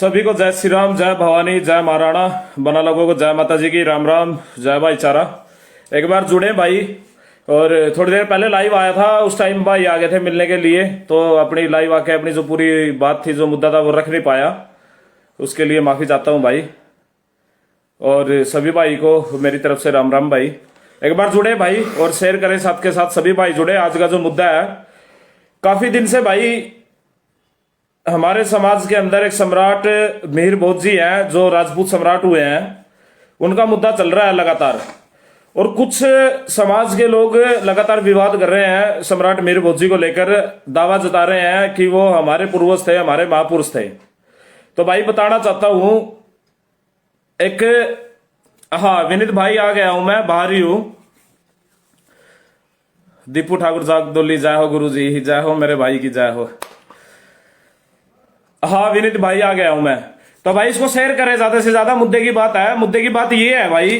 सभी को जय श्री राम, जय भवानी, जय महाराणा। बना लोगों को जय माता जी की, राम राम, जय भाईचारा। एक बार जुड़े भाई। और थोड़ी देर पहले लाइव आया था, उस टाइम भाई आ गए थे मिलने के लिए, तो अपनी लाइव आके अपनी जो पूरी बात थी, जो मुद्दा था, वो रख नहीं पाया। उसके लिए माफी चाहता हूँ भाई। और सभी भाई को मेरी तरफ से राम राम भाई। एक बार जुड़े भाई और शेयर करें साथ के साथ, सभी भाई जुड़े। आज का जो मुद्दा है, काफी दिन से भाई हमारे समाज के अंदर एक सम्राट मिहिर भोज जी हैं, जो राजपूत सम्राट हुए हैं, उनका मुद्दा चल रहा है लगातार। और कुछ समाज के लोग लगातार विवाद कर रहे हैं सम्राट मिहिर भोज जी को लेकर, दावा जता रहे हैं कि वो हमारे पूर्वज थे, हमारे महापुरुष थे। तो भाई बताना चाहता हूं एक, हाँ विनीत भाई आ गया हूं, मैं बाहर ही हूं। दीपू ठाकुर जागदोली, जय हो गुरु जी, जय हो मेरे भाई की, जय हो। हाँ विनीत भाई आ गया हूं मैं। तो भाई इसको शेयर करें ज्यादा से ज्यादा। मुद्दे की बात है, मुद्दे की बात ये है भाई,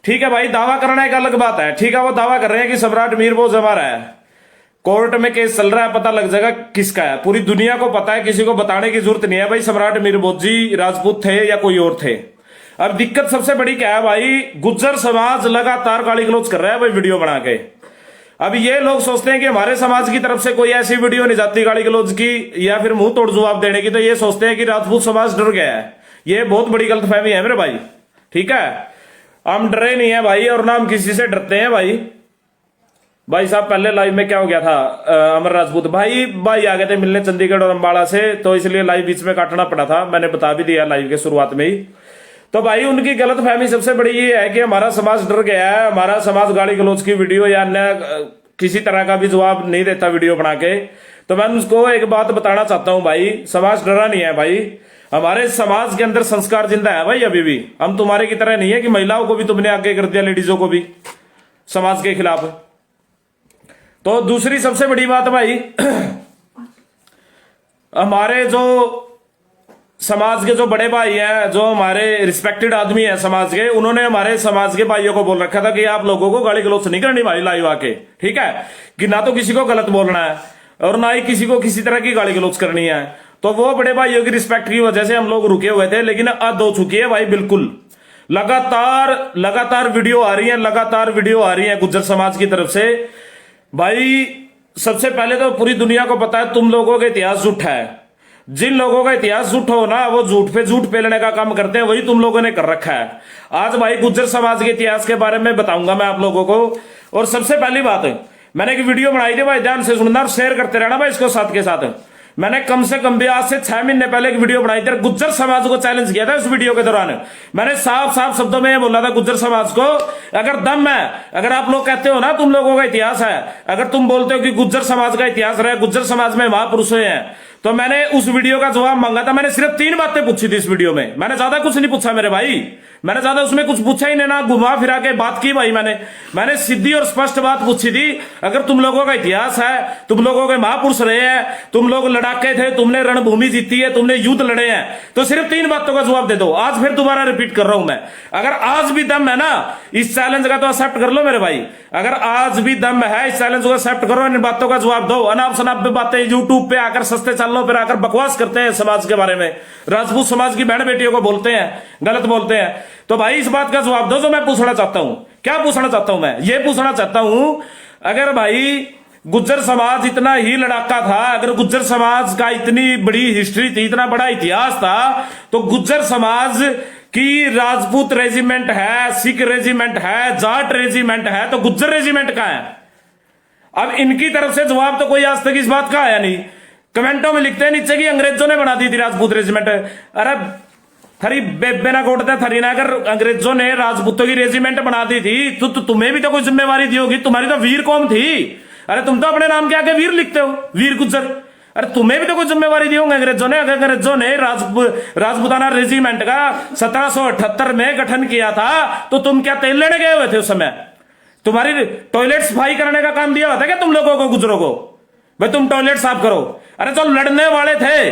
ठीक है भाई, दावा करना एक अलग बात है। ठीक है, वो दावा कर रहे हैं कि सम्राट मिहिर भोज हमारा है, कोर्ट में केस चल रहा है, पता लग जाएगा किसका है। पूरी दुनिया को पता है, किसी को बताने की जरूरत नहीं है भाई सम्राट मिहिर भोज जी राजपूत थे या कोई और थे। अब दिक्कत सबसे बड़ी क्या है भाई, गुज्जर समाज लगातार गाली गलौज कर रहा है भाई वीडियो बना के। अब ये लोग सोचते हैं कि हमारे समाज की तरफ से कोई ऐसी वीडियो नहीं जाती गाली गलौज की या फिर मुंह तोड़ जवाब देने की, तो ये सोचते हैं कि राजपूत समाज डर गया है। ये बहुत बड़ी गलतफहमी है मेरे भाई। ठीक है, हम डरे नहीं है भाई, और ना हम किसी से डरते हैं भाई। भाई साहब पहले लाइव में क्या हो गया था, अमर राजपूत भाई आ गए थे मिलने चंडीगढ़ और अंबाला से, तो इसलिए लाइव बीच में काटना पड़ा था। मैंने बता भी दिया लाइव के शुरुआत में ही। तो भाई उनकी गलत फहमी सबसे बड़ी ये है कि हमारा समाज डर गया है, हमारा समाज गाली गलौज की वीडियो या अन्य किसी तरह का भी जवाब नहीं देता वीडियो बना के। तो मैं उसको एक बात बताना चाहता हूं भाई, समाज डरा नहीं है भाई। हमारे समाज के अंदर संस्कार जिंदा है भाई अभी भी। हम तुम्हारे की तरह नहीं है कि महिलाओं को भी तुमने आगे कर दिया, लेडीजों को भी समाज के खिलाफ। तो दूसरी सबसे बड़ी बात भाई, हमारे जो समाज के जो बड़े भाई हैं, जो हमारे रिस्पेक्टेड आदमी हैं समाज के, उन्होंने हमारे समाज के भाइयों को बोल रखा था कि आप लोगों को गाली गलौज नहीं करनी भाई लाइव आके। ठीक है, कि ना तो किसी को गलत बोलना है और ना ही किसी को किसी तरह की गाली गलौज करनी है। तो वो बड़े भाइयों की रिस्पेक्ट की वजह से हम लोग रुके हुए थे, लेकिन अब हो चुकी है भाई बिल्कुल। लगातार वीडियो आ रही है, लगातार वीडियो आ रही है गुज्जर समाज की तरफ से भाई। सबसे पहले तो पूरी दुनिया को पता है तुम लोगों का इतिहास झूठा है। जिन लोगों का इतिहास झूठा हो ना, वो झूठ पे झूठ पेलने का काम करते हैं, वही तुम लोगों ने कर रखा है। आज भाई गुज्जर समाज के इतिहास के बारे में बताऊंगा मैं आप लोगों को। और सबसे पहली बात, मैंने एक वीडियो बनाई थी भाई, ध्यान से सुनना और शेयर करते रहना भाई इसको साथ के साथ। मैंने कम से कम भी आज से 6 महीने पहले एक वीडियो बनाई थी, गुज्जर समाज को चैलेंज किया था। उस वीडियो के दौरान मैंने साफ साफ शब्दों में बोला था गुज्जर समाज को, अगर दम है, अगर आप लोग कहते हो ना तुम लोगों का इतिहास है, अगर तुम बोलते हो कि गुज्जर समाज का इतिहास रहा, गुज्जर समाज में महापुरुष हैं, तो मैंने उस वीडियो का जवाब मांगा था। मैंने सिर्फ 3 बातें पूछी थी इस वीडियो में, मैंने ज्यादा कुछ नहीं पूछा मेरे भाई। मैंने ज्यादा उसमें कुछ पूछा ही नहीं, ना घुमा फिरा के बात की भाई। मैंने सीधी और स्पष्ट बात पूछी थी, अगर तुम लोगों का इतिहास है, तुम लोगों के महापुरुष रहे हैं, तुम लोग लड़ाके थे, तुमने रणभूमि जीती है, तुमने युद्ध लड़े हैं, तो सिर्फ 3 बातों का जवाब दे दो। आज फिर दोबारा रिपीट कर रहा हूं मैं, अगर आज भी दम है ना इस चैलेंज का, तो एक्सेप्ट कर लो मेरे भाई। अगर आज भी दम है इस चैलेंज को एक्सेप्ट करो, इन बातों का जवाब दो। अनाप शनाप बातें यूट्यूब पे आकर सस्ते चैनलों पर आकर बकवास करते हैं समाज के बारे में, राजपूत समाज की बहन बेटियों को बोलते हैं, गलत बोलते हैं। तो भाई इस बात का जवाब दो जो मैं पूछना चाहता हूं। क्या पूछना चाहता हूं मैं? ये पूछना चाहता हूं, अगर भाई गुज्जर समाज इतना ही लड़ाका था, अगर गुज्जर समाज का इतनी बड़ी हिस्ट्री थी, इतना बड़ा इतिहास था, तो गुज्जर समाज की राजपूत रेजिमेंट है, सिख रेजिमेंट है, जाट रेजिमेंट है, तो गुज्जर रेजिमेंट का है। अब इनकी तरफ से जवाब तो कोई आज तक इस बात का आया नहीं। कमेंटों में लिखते हैं नीचे की अंग्रेजों ने बना दी थी राजपूत रेजिमेंट। अरे थरी बेबे ना कोटते थरी ना, अगर अंग्रेजों ने राजपूतों की रेजिमेंट बना दी थी तो तुम्हें भी तो कोई जिम्मेवारी दी होगी। तुम्हारी तो वीर कौम थी। अरे तुम तो अपने नाम के आगे वीर लिखते हो, वीर गुज्जर। अरे तुम्हें भी तो कोई जिम्मेवारी दी होंगे अंग्रेजों ने। अगर अंग्रेजों ने राजपूताना रेजिमेंट का 1778 में गठन किया था, तो तुम क्या तेल लेने गए हुए थे उस समय? तुम्हारी टॉयलेट सफाई करने का काम दिया हुआ था क्या तुम लोगों को, गुजरों को? भाई तुम टॉयलेट साफ करो। अरे जो लड़ने वाले थे,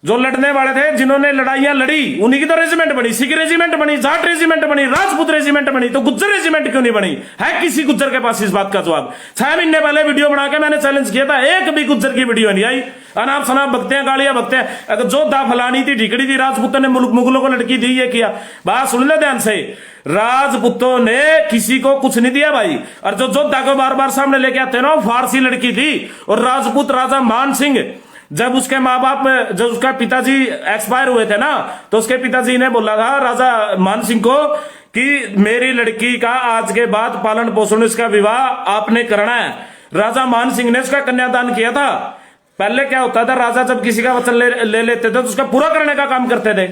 जो लड़ने वाले थे, जिन्होंने लड़ाइयां लड़ी, उन्हीं की तो रेजिमेंट बनी। सिख रेजिमेंट बनी, जाट रेजिमेंट बनी, राजपूत रेजिमेंट बनी, तो गुज्जर रेजिमेंट क्यों नहीं बनी? है किसी गुज्जर के पास इस बात का जवाब? 6 महीने पहले वीडियो बना के मैंने चैलेंज किया था, एक भी गुज्जर की वीडियो नहीं आई। अनाप शनाप बकते हैं, गालियां बकते हैं। अगर जो दा फलानी थी, ढिकड़ी थी, राजपूतों ने मुगलों को लड़की दी, ये किया। बात सुन ले ध्यान से, राजपूतों ने किसी को कुछ नहीं दिया भाई। और जो जोधा को बार बार सामने लेके आते ना, फारसी लड़की थी। और राजपूत राजा मान सिंह, जब उसके माँ बाप, जब उसका पिताजी एक्सपायर हुए थे ना, तो उसके पिताजी ने बोला था राजा मान सिंह को कि मेरी लड़की का आज के बाद पालन पोषण, इसका विवाह आपने करना है। राजा मान सिंह ने उसका कन्यादान किया था। पहले क्या होता था, राजा जब किसी का वचन ले लेते थे तो उसका पूरा करने का काम करते थे।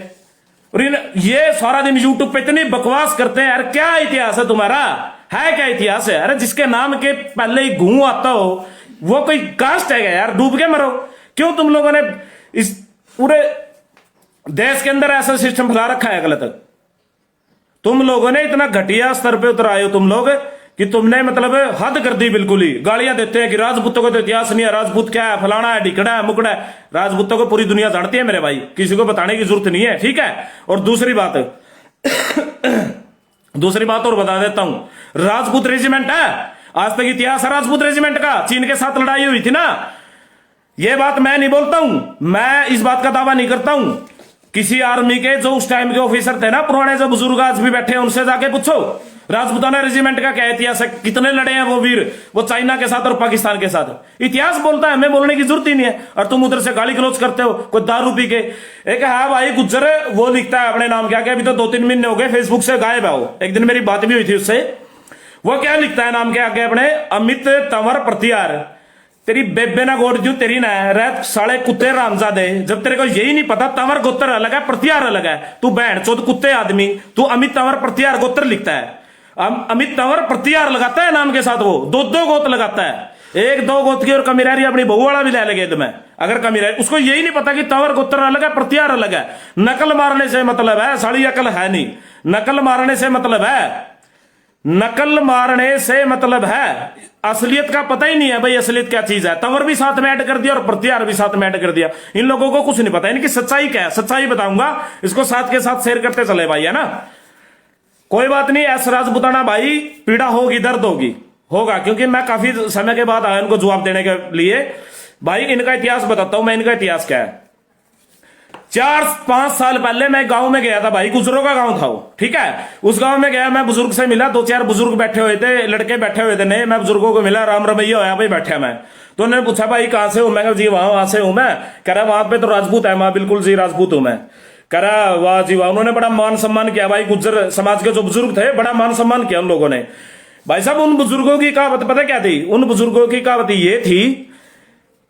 और ये सारा दिन यूट्यूब पे इतनी बकवास करते हैं यार, क्या इतिहास है तुम्हारा? है क्या इतिहास है? अरे जिसके नाम के पहले ही घू आता हो, वो कोई कास्ट है क्या यार? डूब के मरो। क्यों तुम लोगों ने इस पूरे देश के अंदर ऐसा सिस्टम फैला रखा है गलत? तुम लोगों ने इतना घटिया स्तर पे उतर आए हो तुम लोग कि तुमने मतलब हद कर दी बिल्कुल ही। गालियां देते हैं कि राजपूतों को तो इतिहास नहीं है, राजपूत क्या है, फलाना है, ढिकड़ा है, मुकड़ा है। राजपूतों को पूरी दुनिया जानती है मेरे भाई, किसी को बताने की जरूरत नहीं है, ठीक है? और दूसरी बात और बता देता हूं, राजपूत रेजिमेंट है, आज तक इतिहास है राजपूत रेजिमेंट का। चीन के साथ लड़ाई हुई थी ना, ये बात मैं नहीं बोलता हूं, मैं इस बात का दावा नहीं करता हूं। किसी आर्मी के जो उस टाइम के ऑफिसर थे ना, पुराने जो बुजुर्ग आज भी बैठे हैं, उनसे जाके पूछो राजपूताना रेजिमेंट का क्या इतिहास है, कितने लड़े हैं वो वीर, वो चाइना के साथ और पाकिस्तान के साथ। इतिहास बोलता है, हमें बोलने की जरूरत ही नहीं है। और तुम उधर से गाली गलौज करते हो, कोई दारू पी के। एक है भाई गुज्जर, वो लिखता है अपने नाम क्या क्या, अभी तो 2-3 महीने हो गए फेसबुक से गायब है वो। एक दिन मेरी बात भी हुई थी उससे, वो क्या लिखता है नाम के आगे अपने, अमित तंवर प्रतिहार। तेरी बेबे ना गोड़ जू तेरी ना रह साले कुत्ते रामजादे, जब तेरे को यही नहीं पता तंवर गोत्र अलग है, प्रतिहार अलग है। तू बहन चोद कुत्ते आदमी, तू अमित तंवर प्रतिहार गोत्र लिखता है। अमित तंवर प्रतिहार लगाता है नाम के साथ, वो 2-2 गोत लगाता है। 1-2 गोत की और कमी रह रही अपनी बहू वाला भी ले लगे तुम्हें, अगर कमी रह, उसको यही नहीं पता कि तंवर गोत्र अलग है, प्रतिहार अलग है। नकल मारने से मतलब है, साड़ी अकल है नहीं। नकल मारने से मतलब है, नकल मारने से मतलब है, असलियत का पता ही नहीं है भाई, असलियत क्या चीज है। तंवर भी साथ में ऐड कर दिया और प्रतिहार भी साथ में ऐड कर दिया। इन लोगों को कुछ नहीं पता, इनकी सच्चाई क्या है, सच्चाई बताऊंगा, इसको साथ के साथ शेयर करते चले भाई, है ना? कोई बात नहीं, एस राजपूताना भाई, पीड़ा होगी, दर्द होगा, क्योंकि मैं काफी समय के बाद आया इनको जवाब देने के लिए। भाई इनका इतिहास बताता हूं मैं, इनका इतिहास क्या है। 4-5 साल पहले मैं गांव में गया था भाई, गुजरों का गांव था वो, ठीक है? उस गांव में गया, मैं बुजुर्ग से मिला, 2-4 बुजुर्ग बैठे हुए थे, लड़के बैठे हुए थे नए। मैं बुजुर्गों को मिला, राम रमैया होया भाई, बैठा मैं। तो उन्होंने पूछा भाई कहां से हो? मैं कहा जी वहां से हूं मैं। कह रहा वहां पे तो राजपूत है? मैं बिल्कुल जी राजपूत हूं मैं। कह रहा वाह जी वाह। उन्होंने बड़ा मान सम्मान किया भाई, गुज्जर समाज के जो बुजुर्ग थे, बड़ा मान सम्मान किया उन लोगों ने। भाई साहब उन बुजुर्गों की कहावत पता क्या थी? उन बुजुर्गों की कहावत ये थी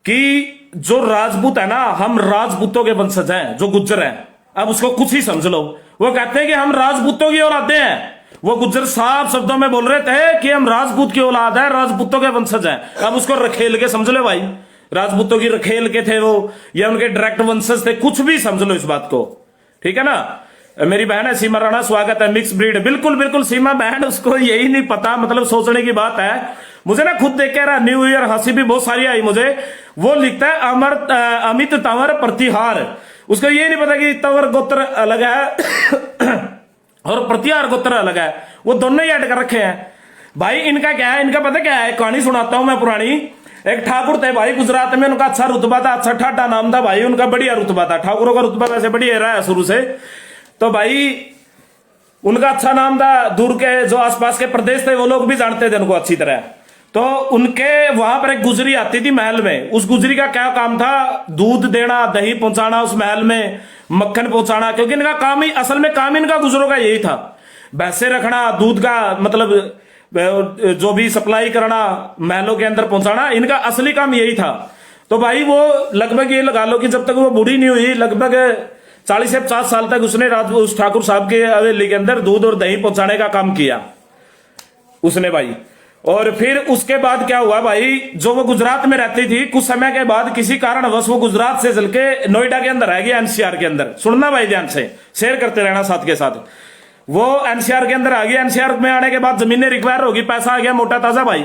कि जो राजपूत है ना, हम राजपूतों के वंशज हैं, जो गुज्जर हैं, अब उसको कुछ ही समझ लो। वो कहते हैं कि हम राजपूतों की औलादे हैं। वो गुज्जर साफ शब्दों में बोल रहे थे कि हम राजपूत की औलाद है, राजपूतों के वंशज हैं। अब उसको रखेल के समझ लो भाई, राजपूतों की रखेल के थे वो, या उनके डायरेक्ट वंशज थे, कुछ भी समझ लो इस बात को, ठीक है ना? मेरी बहन है सीमा राणा, स्वागत है। मिक्स ब्रीड, बिल्कुल बिल्कुल सीमा बहन, उसको यही नहीं पता, मतलब सोचने की बात है। मुझे ना खुद देख के रहा, न्यू ईयर हंसी भी बहुत सारी आई मुझे। वो लिखता है अमित तंवर प्रतिहार, उसको ये नहीं पता कि तंवर गोत्र अलग है और प्रतिहार गोत्र अलग है, वो दोनों ही ऐड कर रखे हैं। भाई इनका क्या है, इनका पता क्या है? कहानी सुनाता हूं मैं पुरानी। एक ठाकुर थे भाई गुजरात में, उनका अच्छा रुतबा था, अच्छा ठाठा नाम था भाई उनका, बढ़िया रुतबा था। ठाकुरों का रुतबा वैसे बढ़िया रहा है शुरू से। तो भाई उनका अच्छा नाम था, दूर के जो आसपास के प्रदेश थे वो लोग भी जानते थे उनको अच्छी तरह। तो उनके वहां पर एक गुजरी आती थी महल में। उस गुजरी का क्या काम था? दूध देना, दही पहुंचाना उस महल में, मक्खन पहुंचाना, क्योंकि इनका काम ही, असल में काम इनका गुजरों का यही था, भैंसे रखना, दूध का मतलब जो भी सप्लाई करना, महलों के अंदर पहुंचाना, इनका असली काम यही था। तो भाई वो लगभग ये लगा लो कि जब तक वो बूढ़ी नहीं हुई, लगभग 40 से 50 साल तक उसने उस ठाकुर साहब के हवेली के अंदर दूध और दही पहुंचाने का काम किया उसने भाई। और फिर उसके बाद क्या हुआ भाई, जो वो गुजरात में रहती थी, कुछ समय के बाद किसी कारणवश वो गुजरात से चल के नोएडा के अंदर आ गया, एनसीआर के अंदर। सुनना भाई ध्यान से, शेयर करते रहना साथ के साथ। वो एनसीआर के अंदर आ गया। एनसीआर में आने के बाद जमीनें रिक्वायर होगी, पैसा आ गया मोटा ताजा भाई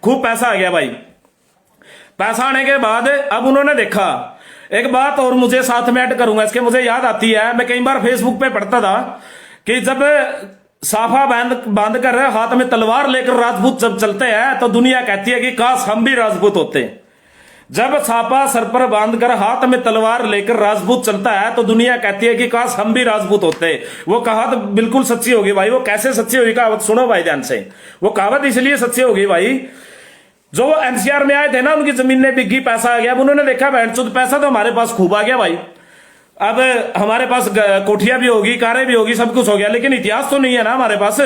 खूब पैसा आ गया भाई। पैसा आने के बाद अब उन्होंने देखा एक बात और मुझे साथ में ऐड करूंगा, इसके मुझे याद आती है, मैं कई बार फेसबुक पे पढ़ता था कि जब साफा बांध कर हाथ में तलवार लेकर राजपूत जब चलते हैं तो दुनिया कहती है कि काश हम भी राजपूत होते। जब साफा सर पर बांधकर हाथ में तलवार लेकर राजपूत चलता है तो दुनिया कहती है कि काश हम भी राजपूत होते। वो कहावत बिल्कुल सच्ची होगी भाई। वो कैसे सच्ची होगी कहावत सुनो भाई ध्यान से। वो कहावत इसलिए सच्ची होगी भाई, जो एनसीआर में आए थे ना, उनकी जमीनें बिकी, पैसा आ गया। अब उन्होंने देखा बहन पैसा तो हमारे पास खूब आ गया भाई, अब हमारे पास कोठियां भी होगी, कारें भी होगी, सब कुछ हो गया, लेकिन इतिहास तो नहीं है ना हमारे पास।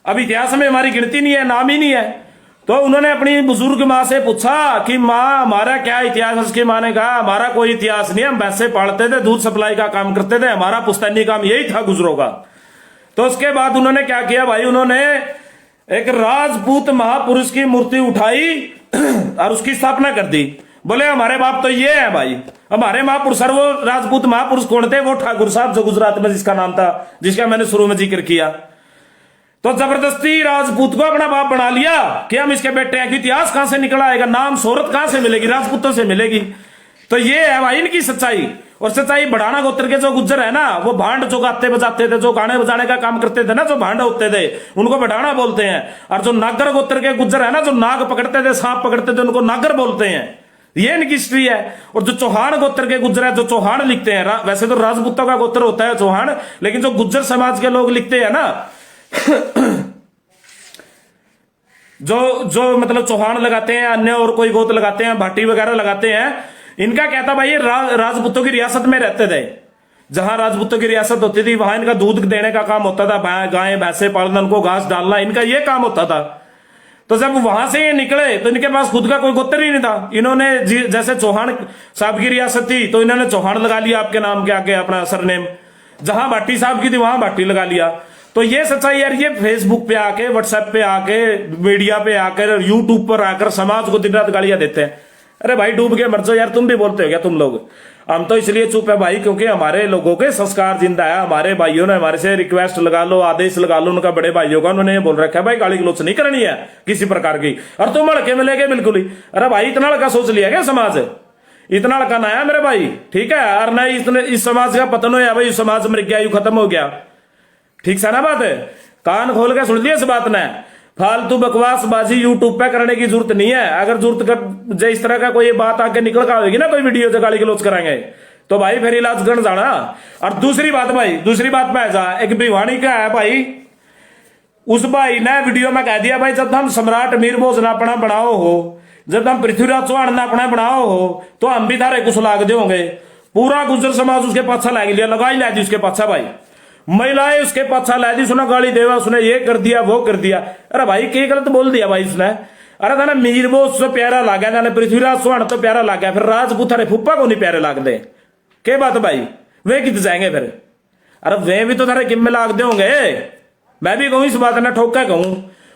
अब इतिहास में हमारी गिनती नहीं है, नाम ही नहीं है। तो उन्होंने अपनी बुजुर्ग माँ से पूछा कि माँ हमारा क्या इतिहास। उसकी माँ ने कहा हमारा कोई इतिहास नहीं, हम भैंसे पालते थे, दूध सप्लाई का काम करते थे, हमारा पुश्तैनी काम यही था गुजरों का। तो उसके बाद उन्होंने क्या किया भाई, उन्होंने एक राजपूत महापुरुष की मूर्ति उठाई और उसकी स्थापना कर दी। बोले हमारे बाप तो ये है भाई, हमारे महापुरुष। और वो राजपूत महापुरुष कौन थे? वो ठाकुर साहब जो गुजरात में जिसका नाम था, जिसका मैंने शुरू में जिक्र किया। तो जबरदस्ती राजपूत को अपना बाप बना लिया कि हम इसके बेटे हैं। कि इतिहास कहां से निकल आएगा, नाम शोहरत कहां से मिलेगी? राजपूतों से मिलेगी। तो ये है भाई इनकी सच्चाई। और सच्चाई बढ़ाना गोत्र के जो गुज्जर है ना, वो भांड जो गाते बजाते थे, जो गाने बजाने का काम करते थे ना, जो भांड होते थे, उनको बढ़ाना बोलते हैं। और जो नागर गोत्र के गुज्जर है ना, जो नाग पकड़ते थे, सांप पकड़ते थे, उनको नागर बोलते हैं। ये इनकी हिस्ट्री है। और जो चौहान गोत्र के गुज्जर है, जो चौहान लिखते हैं, वैसे तो राजपूतों का गोत्र होता है चौहान, लेकिन जो गुज्जर समाज के लोग लिखते हैं ना जो मतलब चौहान लगाते हैं, अन्य और कोई गोत लगाते हैं, भाटी वगैरह लगाते हैं, इनका कहता भाई ये राजपूतों की रियासत में रहते थे। जहां राजपूतों की रियासत होती थी वहां इनका दूध देने का काम होता था, गाय भैंसे पालना, उनको घास डालना, इनका ये काम होता था। तो जब वहां से ये निकले तो इनके पास खुद का कोई गोत्र ही नहीं था। इन्होंने जैसे चौहान साहब की रियासत थी तो इन्होंने चौहान लगा लिया आपके नाम के आगे, अपना सरनेम। जहां भाटी साहब की थी वहां भाटी लगा लिया। तो ये सच्चाई यार, ये फेसबुक पे आके, व्हाट्सएप पे आके, मीडिया पे आकर, यूट्यूब पर आकर समाज को दिन रात गालियां देते हैं। अरे भाई डूब के मर जाओ यार, तुम भी बोलते हो क्या तुम लोग? हम तो इसलिए चुप है भाई क्योंकि हमारे लोगों के संस्कार जिंदा है। हमारे भाइयों ने हमारे से रिक्वेस्ट लगा लो, आदेश लगा लो, उनका बड़े भाइयों का, उन्होंने ये बोल रखा है भाई गाली गलौच नहीं करनी है किसी प्रकार की। और तुम हड़के मिलेगे बिल्कुल ही। अरे भाई इतना हड़का सोच लिया क्या समाज? इतना हड़का ना है मेरे भाई, ठीक है? और ना इस समाज का पतन हो भाई, समाज मर गया, यू खत्म हो गया, ठीक से ना बात है? कान खोल के सुन लिया इस बात ने। फालतू बकवास बाजी यूट्यूब पे करने की जरूरत नहीं है। अगर जरूरत कर इस तरह का कोई बात आके निकल कर आएगी ना, कोई वीडियो जो गाली गलौच कराएंगे, तो भाई फिर इलाज कर जाना। और दूसरी बात भाई, दूसरी बात में जा, एक भिवानी का है भाई, उस भाई ने वीडियो में कह दिया भाई जब हम सम्राट मीर भोज ना अपना बनाओ हो, जब हम पृथ्वीराज चौहान ना अपना बनाओ हो, तो हम भी थारे कुछ लाग दे होंगे। पूरा गुज्जर समाज उसके पाछा लाग लिया, लगाई ला दी उसके पाछा भाई, महिलाएं उसके पाछा ला दी, सुना गाली देवा, उसने ये कर दिया वो कर दिया। अरे भाई क्या गलत बोल दिया भाई उसने? अरे था ना मीर भोज तो प्यारा लाग गया, ना पृथ्वीराज चौहान तो प्यारा लाग गया, फिर राजपूत थारे फुप्पा को नहीं प्यारे लाग दे? क्या बात भाई, वे कित जाएंगे फिर? अरे वे भी तो थारे किम में लाग दे होंगे। मैं भी कहूं इस बात ने ठोका कहूं,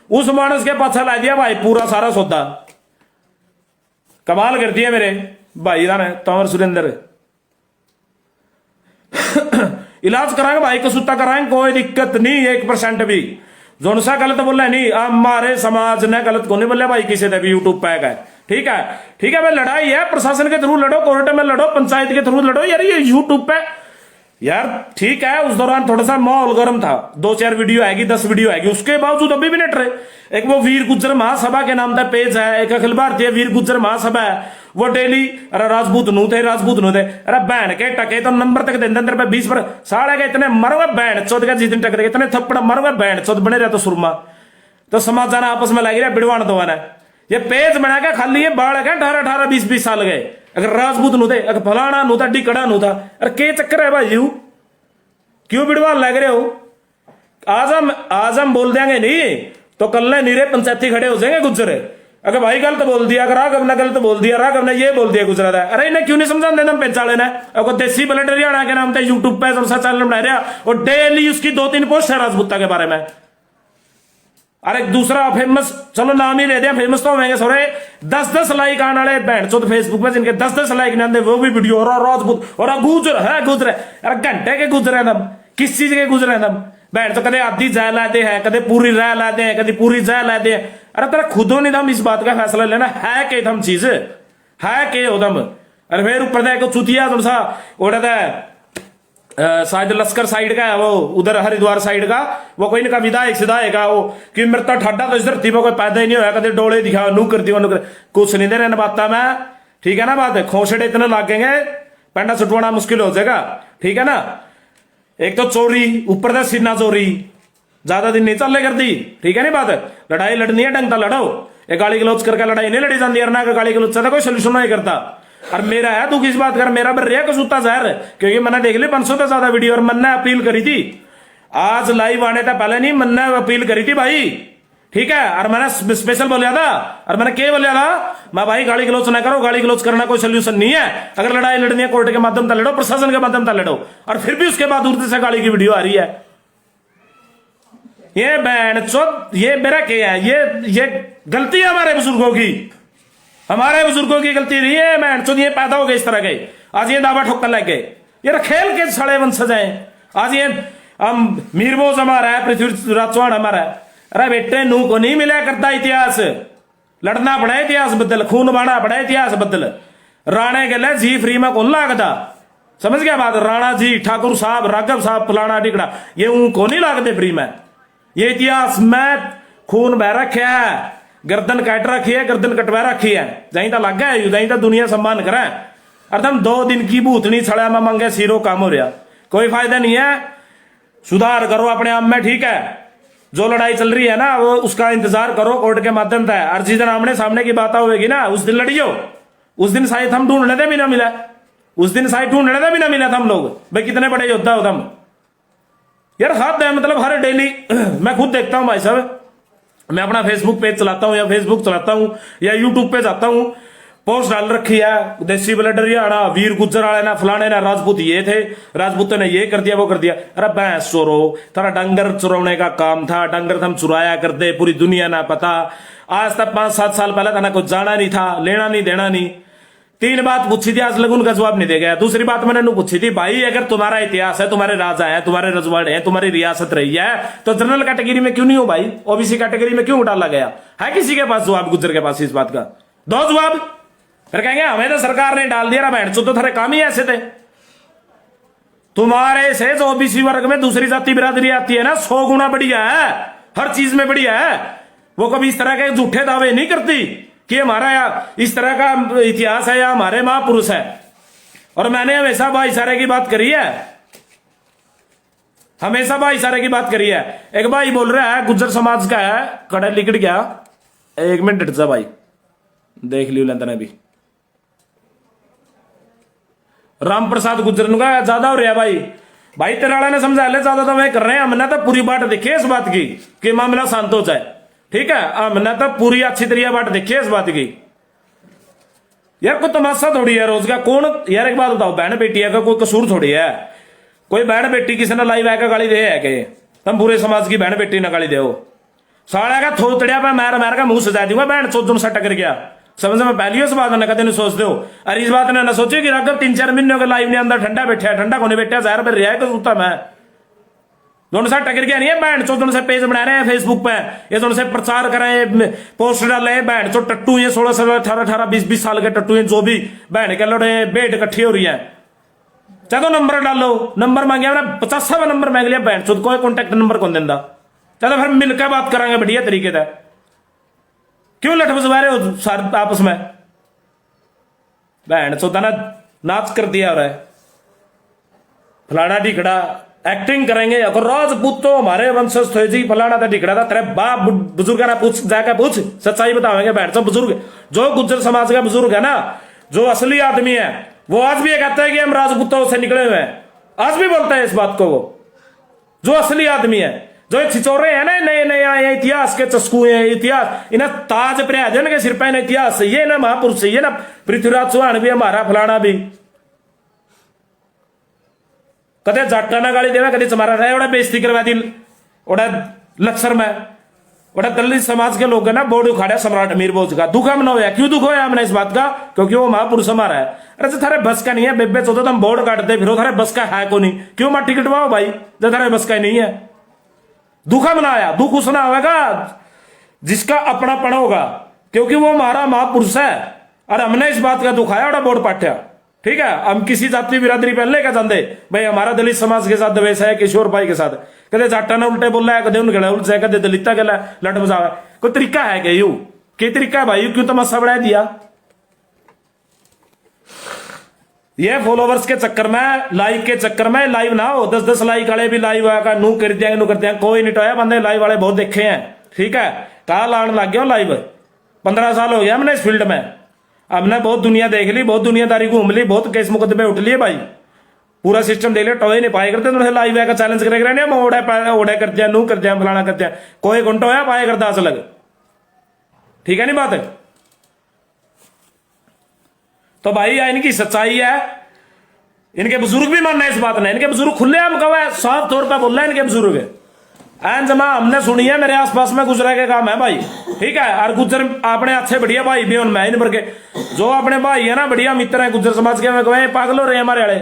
उस मानस के पाछा ला दिया भाई पूरा सारा सौदा। कमाल कर दिया मेरे भाई ने तंवर सुरेंद्र। इलाज कराएंगे भाई, कसूता कराएंगे, कोई दिक्कत नहीं 1% भी। जोन सा गलत बोला नहीं, हमारे समाज ने गलत को नहीं बोले भाई किसी ने भी यूट्यूब पे गए, ठीक है? ठीक है भाई, लड़ाई है प्रशासन के थ्रू लड़ो, कोर्ट में लड़ो, पंचायत के थ्रू लड़ो यार। ये यूट्यूब पे यार ठीक है, उस दौरान थोड़ा सा माहौल गर्म था, 2-4 वीडियो आएगी, 10 वीडियो आएगी, उसके बावजूद अभी भी नट रहे। एक वो वीर गुज्जर महासभा के नाम का पेज है, एक अखिल भारतीय वीर गुज्जर महासभा है, वो डेली अरे राजपूत नू थे, राजपूत नू थे। अरे बहन के टके तो नंबर तक देंगे अंदर पे 20 पर साढ़े के इतने मरोगे बहन चौथ का, जिस दिन टक इतने थप्पड़ मरोगे बहन चौथ बने रहे तो सुरमा। तो समाज जाना आपस में लगी रहा बिड़वान तो है। ये पेज बना के खाली ये बाढ़ गए 18-18, 20-20 साल गए। अगर राजपूत नू थे, अगर फलाना नू था, डिकड़ा नू था। अरे के चक्कर है भाई यू, क्यों बिड़वान लग रहे हो? आज हम बोल देंगे नहीं तो कल ने नीरे पंचायती खड़े हो जाएंगे गुज्जर। अगर भाई गलत बोल दिया, अगर राघव ने गलत बोल दिया, राघव ने ये बोल दिया गुजरात है, अरे इन्हें क्यों नहीं समझा देना पेचाले ने? अगर देसी ब्लड हरियाणा के नाम पे यूट्यूब पे सबसे चैनल बना रहा और डेली उसकी 2-3 पोस्ट है राजपूता के बारे में। अरे दूसरा फेमस, चलो नाम ही ले दिया, फेमस तो होंगे सोरे 10-10 लाइक आने वाले बहन चौथ फेसबुक पे, जिनके 10-10 लाइक नहीं आते वो भी वीडियो और राजपूत और गुजर है गुजरे। अरे घंटे के गुजरे दम, किस चीज के गुजरे दम? बहन तो कदे आधी जय लाते हैं, कदे पूरी रह लाते हैं, कदे पूरी जय लाते हैं। अरे तेरा खुदों ने दम इस बात का फैसला लेना है कि दम चीज है के हो दम? अरे फिर ऊपर देखो चुतिया थोड़ा सा ओढ़ा था शायद लश्कर साइड का है वो, उधर हरिद्वार साइड का वो कोई इनका विधायक सिधायक है वो कि मृता ठाडा तो इस धरती पर कोई पैदा ही नहीं होया, कदे डोले दिखा नू कर दियो कुछ नहीं दे रहे बात में, ठीक है ना बात है। खोसड़े इतने लागेंगे पेंडा सुटवाना मुश्किल हो जाएगा, ठीक है ना। एक तो चोरी ऊपर से सीना चोरी ज्यादा दिन नहीं चल कर दी, ठीक है ना बात है। लड़ाई लड़नी है ढंग लड़ो, एक गाली गलौज करके लड़ाई नहीं लड़ी जाती, ना गाली गलौज से कोई सोल्यूशन नहीं करता। और मेरा है दुख इस बात कर, मेरा बर रहा कसूता जहर, क्योंकि मैंने देख ली 500 से ज्यादा वीडियो और मैंने अपील करी थी आज लाइव आने था पहले नहीं, मैंने अपील करी थी भाई, ठीक है। और मैंने स्पेशल बोलिया था, और मैंने क्या बोलिया था, मैं भाई गाली गलौज ना करो, गाली गलौज करना कोई सोल्यूशन नहीं है। अगर लड़ाई लड़नी है कोर्ट के माध्यम से लड़ो, प्रशासन के माध्यम से लड़ो। और फिर भी उसके बाद उर्दू से गाली की वीडियो आ रही है। ये बहन चौथ, ये मेरा क्या है, ये गलती है हमारे बुजुर्गों की, हमारे बुजुर्गों की गलती नहीं है। बहन चौथ ये पैदा हो गए इस तरह के, आज ये दावा ठोकर लग गए, ये खेल के सड़े वंशज हैं। आज ये हम मीरबोज हमारा है, पृथ्वीराज चौहान हमारा है। अरे बेटे नू को नहीं मिला करता इतिहास, लड़ना पड़ा इतिहास बदल, खून बहाना पड़ा इतिहास बदल। राणे गले जी फ्री में कौन लागता, समझ गया बात। राणा जी, ठाकुर साहब, राघव साहब, फलाना टिकड़ा, ये उनको नहीं लागते फ्री में। ये इतिहास में खून बह रखे है, गर्दन काट रखी है, गर्दन कटवा रखी है, जहीं तक लग गया जहीं तक दुनिया सम्मान करे। अर्थम 2 दिन की भूतनी छड़ा में मंगे सिरो काम हो रहा, कोई फायदा नहीं है। सुधार करो अपने आप में, ठीक है। जो लड़ाई चल रही है ना वो उसका इंतजार करो कोर्ट के माध्यम से। और जिस दिन आमने सामने की बात होगी ना उस दिन लड़ियो, उस दिन शायद हम ढूंढने दे भी ना मिला, उस दिन शायद ढूंढने दे भी ना मिला था हम लोग। भाई कितने बड़े योद्धा हो तुम यार, हाथ है मतलब हर डेली मैं खुद देखता हूं भाई साहब, मैं अपना फेसबुक पेज चलाता हूं या फेसबुक चलाता हूं या यूट्यूब पे जाता हूं, पोस्ट डाल रखी है देसी ब्लडर हरियाणा, वीर गुज्जर वाले ना, फलाने ना, राजपूत ये थे, राजपूतों ने ये कर दिया वो कर दिया। अरे भैंस चोरो, थारा डंगर चुराने का काम था, डंगर हम चुराया करते, पूरी दुनिया ना पता। आज तक 5-7 साल पहले था कुछ जाना नहीं था, लेना नहीं देना नहीं। 3 बात पूछी थी, आज लगून का जवाब नहीं दे गया। दूसरी बात मैंने पूछी थी, भाई अगर तुम्हारा इतिहास है, तुम्हारे राजा है, तुम्हारे रजवाड़े हैं, तुम्हारी रियासत रही है, तो जनरल कैटेगरी में क्यों नहीं हो भाई, ओबीसी कैटेगरी में क्यों डाला गया है? किसी के पास जवाब, गुज्जर के पास इस बात का दो जवाब। फिर कहेंगे हमें तो सरकार ने डाल दिया, बहन तो थारे काम ही ऐसे थे। तुम्हारे से जो ओबीसी वर्ग में दूसरी जाति बिरादरी आती है ना 100 गुना बढ़िया है, हर चीज में बढ़िया है। वो कभी इस तरह के झूठे दावे नहीं करती कि हमारा इस तरह का इतिहास है या हमारे महापुरुष है। और मैंने हमेशा भाईचारे की बात करी है, हमेशा भाईचारे की बात करी है। एक भाई बोल रहा है गुज्जर समाज का है, कड़ा लिकड़ गया, 1 मिनट जा भाई देख लियो लेंदा ने भी। राम प्रसाद गुज्जर का ज्यादा हो रहा भाई, भाई तेरा ने समझा ले, ज्यादा तो मैं कर रहे हैं। हमने तो पूरी बात देखी है इस बात की कि मामला शांत हो जाए, ठीक है। हमने तो पूरी अच्छी तरीके बात देखी है इस बात की। यार कोई तमाशा थोड़ी है रोज का, कौन यार एक बात बताओ, बहन बेटी है का कोई कसूर थोड़ी है। कोई बहन बेटी किसी ने लाइव आकर गाली दे है कि तुम पूरे समाज की बहन बेटी ने गाली दे, साड़ा का थोतड़िया पे मार का मुंह सजा दूंगा बहन चौधम से टकर गया। समझ में पहली इस बात ने कदे नहीं सोचते हो। अरे इस बात ने ना सोचे कि राघव 3-4 महीने के लाइव ने अंदर ठंडा बैठा है, ठंडा कोने बैठा जहर पर रिया है सूता मैं दोनों से टकर गया नहीं है। बहन चो दोनों से पेज बना रहे हैं फेसबुक पे, ये दोनों से प्रचार कर रहे हैं, पोस्ट डाले बहन चो टट्टू ये 16, 17, 18, 20 साल के टट्टू जो भी बहन के लड़े बेट इकट्ठी हो रही है। चलो नंबर डालो, नंबर मांगे 50वां नंबर मांग लिया बहन चो, कोई कॉन्टेक्ट नंबर कौन देता। चलो फिर मिलकर बात करेंगे बढ़िया तरीके से, क्यों लठ बजवा रहे हो सारे आपस में। बहन चो ना नाच कर दिया है फलाना ढिकड़ा, एक्टिंग करेंगे अगर राजपूत तो हमारे वंशज थे जी, फलाना था ढिकड़ा था, तेरे बाप बुजुर्ग ना पूछ जाकर पूछ, सच्चाई बतावेंगे। बैठ सब बुजुर्ग जो गुज्जर समाज का बुजुर्ग है ना, जो असली आदमी है, वो आज भी ये कहता है कि हम राजपूतों से निकले हुए हैं, आज भी बोलता है इस बात को। वो जो असली आदमी है, जो छिचोरे हैं ना नए नए इतिहास के चस्कू है, इतिहास इन्हें ताज प्रयाजन के सिर पे इतिहास ये ना महापुरुष ये ना पृथ्वीराज चौहान भी हमारा, फलाना भी। कदे जाटा ना गाली देवा, कदे चमारा रहा है बेइज्जती करवा दी ओड़ा लक्सर में। ओड़ा दलित समाज के लोग है ना बोर्ड उखाड़ा सम्राट अमीर बोझ का, दुख हमने होया। क्यों दुख होया हमने इस बात का? क्योंकि वो महापुरुष हमारा है। अरे जो थारे बस का नहीं है, बेबे चौदह तुम बोर्ड काटते फिर थारे बस का है को नहीं, क्यों मत टिकट पाओ भाई जो थारे बस का नहीं है। दुख मनाया, दुख उसना होगा जिसका अपनापन होगा, क्योंकि वो हमारा महापुरुष है। और हमने इस बात का दुखाया और बोर्ड पाठ्या, ठीक है, हम किसी जाति बिरादरी पे लेकर जाते भाई हमारा दलित समाज के साथ दवेश है, किशोर भाई के साथ कदे जाटा ने उल्टे बोला है, कदे उन गला उल्टे कदे दलिता गला लट बजावा, कोई तरीका है क्या? यू क्या तरीका है भाई? क्यों तमाशा बढ़ा दिया? ये फॉलोवर्स के चक्कर में, लाइक के चक्कर में लाइव ना हो, 10-10 लाइक वाले भी लाइव आएगा, नू कर दिया नू कर दिया, कोई नहीं टोया बंदे लाइव वाले बहुत देखे हैं। ठीक है, कहा लाने लग गया लाइव, 15 साल हो गया हमने इस फील्ड में, हमने बहुत दुनिया देख ली, बहुत दुनियादारी घूम ली, बहुत केस मुकदमे उठ लिए भाई, पूरा सिस्टम देख लिया, टोए नहीं पाए करते तुम लाइव आएगा चैलेंज करेगा नहीं, ओढ़े कर दिया, नू कर दिया, फलाना कर दिया, कोई घंटा होया पाए करता असल लग। ठीक है नहीं बात? तो भाई इनकी सच्चाई है, इनके बुजुर्ग भी मानना है इस बात ने, इनके बुजुर्ग खुले हम कहा साफ तौर पर बोल रहे हैं, इनके बुजुर्ग एन जमा हमने सुनी है, मेरे आसपास में गुजरा के काम है भाई। ठीक है, और गुजर अपने अच्छे बढ़िया भाई भी उनमें इन पर के जो अपने भाई है ना, बढ़िया मित्र है गुजर समाज के, मैं पागल हो रहे हैं हमारे वाले।